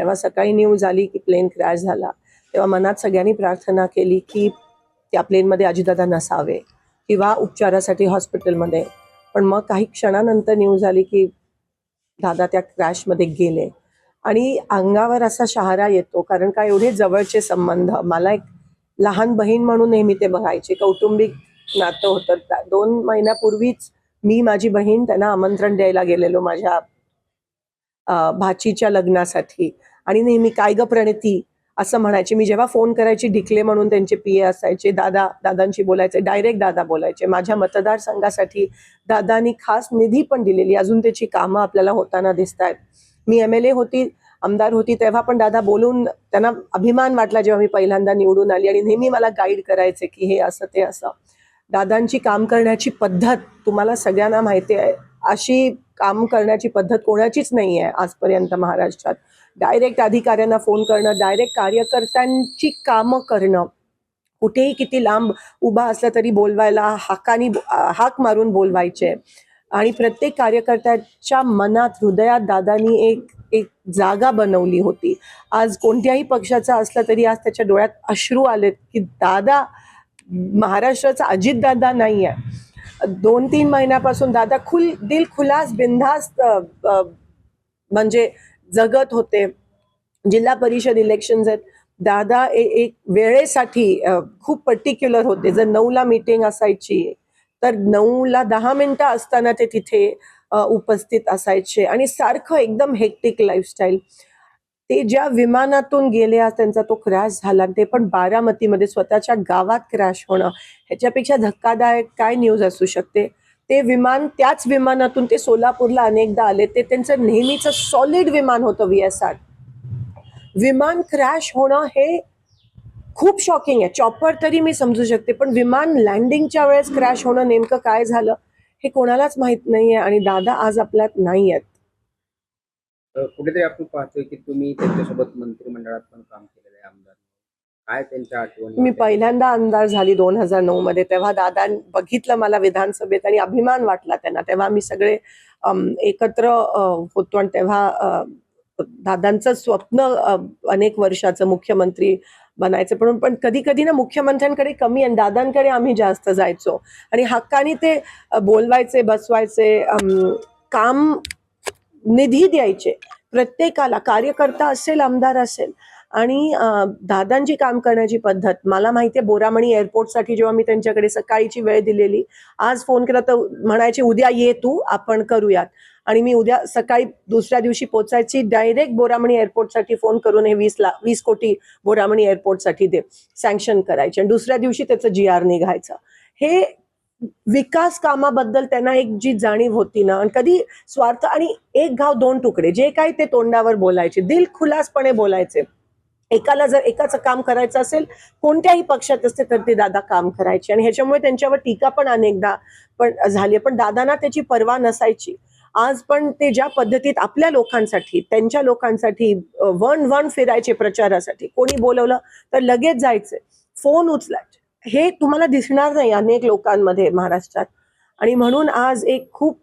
जेव्हा सकाळी न्यूज आली की प्लेन क्रॅश झाला, तेव्हा मनात सगळ्यांनी प्रार्थना केली की त्या प्लेनमध्ये अजितदादा नसावे किंवा उपचारासाठी हॉस्पिटलमध्ये. पण मग काही क्षणानंतर न्यूज आली की दादा त्या क्रॅशमध्ये गेले आणि अंगावर असा शहारा येतो, कारण का एवढे जवळचे संबंध. मला एक लहान बहीण म्हणून नेहमी ते बघायचे, कौटुंबिक नातं होतं. 2 महिन्यापूर्वीच मी माझी बहीण त्यांना आमंत्रण द्यायला गेलेलो माझ्या भाचीच्या लग्नासाठी, आणि नेहमी काय ग प्रणिती असं म्हणायचे. मी जेव्हा फोन करायची, ढिकले म्हणून त्यांचे पीए असायचे, दादांशी बोलायचे, डायरेक्ट दादा बोलायचे. माझ्या मतदारसंघासाठी दादांनी खास निधी पण दिलेली, अजून त्याची कामं आपल्याला होताना दिसत आहेत. मी MLA होती, आमदार होती, तेव्हा पण दादा बोलून त्यांना अभिमान वाटला जेव्हा मी पहिल्यांदा निवडून आली, आणि नेहमी मला गाईड करायचे की हे असं ते असं. दादांची काम करण्याची पद्धत तुम्हाला सगळ्यांना माहिती आहे, अशी काम करण्याची पद्धत कोणाचीच नाही आहे आजपर्यंत महाराष्ट्रात. डायरेक्ट अधिकाऱ्यांना फोन करणं, डायरेक्ट कार्यकर्त्यांची कामं करणं, कुठेही किती लांब उभा असला तरी बोलवायला हाक मारून बोलवायचे, आणि प्रत्येक कार्यकर्त्याच्या मनात, हृदयात दादांनी एक जागा बनवली होती. आज कोणत्याही पक्षाचा असला तरी आज त्याच्या डोळ्यात अश्रू आलेत की दादा महाराष्ट्राचा अजितदादा नाही आहे. 2-3 महिन्यापासून दादा दिल खुलास बिनधास्त म्हणजे जगत होते. जिल्हा परिषद इलेक्शन्स आहेत, दादा एक वेळेसाठी खूप पर्टिक्युलर होते. जर 9ला मीटिंग असायची तर 9ला 10 मिनिटं असताना ते तिथे उपस्थित असायचे, आणि सारखं एकदम हेक्टिक लाईफस्टाईल. ते ज्या विमानातून गेले, आज त्यांचा तो क्रॅश झाला, ते पण बारामतीमध्ये स्वतःच्या गावात क्रॅश होणं, ह्याच्यापेक्षा धक्कादायक काय न्यूज असू शकते. ते विमान, त्याच विमानातून ते सोलापूरला अनेकदा आले. ते त्यांचं नेहमीचं सॉलिड विमान होतं VSR. विमान क्रॅश होणं हे खूप शॉकिंग आहे. चॉपर तरी मी समजू शकते, पण विमान लँडिंगच्या वेळेस क्रॅश होणं, नेमकं काय झालं हे कोणालाच माहित नाहीये, आणि दादा आज आपल्यात नाही आहेत. कुठेतरी आपण पाहतोय की तुम्ही त्यांच्यासोबत मंत्रिमंडळात पण काम केलेलं आहे, आमदार. काय त्यांच्या आठवणी? मी पहिल्यांदा आमदार झाली 2009 मध्ये, तेव्हा दादा बघितलं मला विधानसभेत आणि अभिमान वाटला त्यांना. तेव्हा मी सगळे एकत्र होतो, आणि तेव्हा दादांचं स्वप्न अनेक वर्षाचं मुख्यमंत्री बनायचं. पण कधी कधी ना मुख्यमंत्र्यांकडे कमी आणि दादांकडे आम्ही जास्त जायचो, आणि हक्कानी ते बोलवायचे, बसवायचे, काम निधी द्यायचे प्रत्येकाला, कार्यकर्ता असेल, आमदार असेल. आणि दादांची काम करण्याची पद्धत मला माहिती आहे. बोरामणी एअरपोर्टसाठी जेव्हा मी त्यांच्याकडे सकाळीची वेळ दिलेली, आज फोन केला तर म्हणायचे उद्या ये तू, आपण करूयात. आणि मी उद्या सकाळी दुसऱ्या दिवशी पोचायची, डायरेक्ट बोरामणी एअरपोर्टसाठी फोन करून हे 20 कोटी बोरामणी एअरपोर्टसाठी दे, सँक्शन करायचे, आणि दुसऱ्या दिवशी त्याचं GR निघायचं. हे विकास कामाबद्दल त्यांना एक जी जाणीव होती ना, आणि कधी स्वार्थ, आणि एक घाव दोन तुकडे, जे काही ते तोंडावर बोलायचे, दिलखुलासपणे बोलायचे. एकाला जर एकाचं काम करायचं असेल, कोणत्याही पक्षात असते, तर ते दादा काम करायचे, आणि ह्याच्यामुळे त्यांच्यावर टीका पण अनेकदा पण झाली, पण दादांना त्याची पर्वा नसायची. आज पण ते ज्या पद्धतीत आपल्या लोकांसाठी, त्यांच्या लोकांसाठी वन फिरायचे प्रचारासाठी, कोणी बोलवलं तर लगेच जायचे, फोन उचलायचे. हे तुम्हाला दिसणार नाही अनेक लोकांमध्ये महाराष्ट्रात, आणि म्हणून आज एक खूप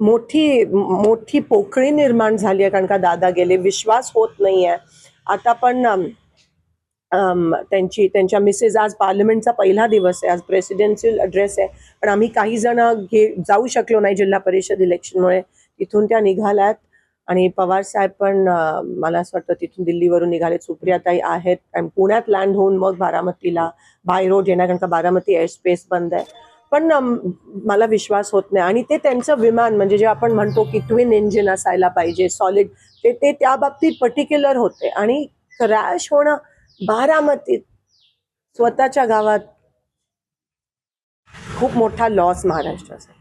मोठी पोकळी निर्माण झाली आहे, कारण का दादा गेले. विश्वास होत नाहीये. आता पण त्यांच्या मिसेस, आज पार्लमेंटचा पहिला दिवस आहे, आज प्रेसिडेन्शियल ॲड्रेस आहे, पण आम्ही काही जण जाऊ शकलो नाही जिल्हा परिषद इलेक्शनमुळे. तिथून त्या निघाल्यात, आणि पवार साहेब पण मला असं वाटतं तिथून दिल्लीवरून निघाले. सुप्रियाताई आहेत, आणि पुण्यात लँड होऊन मग बारामतीला बाय रोड येणार, कारण का बारामती एअर स्पेस बंद आहे. पण मला विश्वास होत नाही. आणि ते त्यांचं विमान, म्हणजे जे आपण म्हणतो की ट्विन इंजिन असायला पाहिजे, सॉलिड, ते त्या बाबतीत पर्टिक्युलर होते. आणि क्रॅश होणं बारामतीत, स्वतःच्या गावात, खूप मोठा लॉस महाराष्ट्राचा.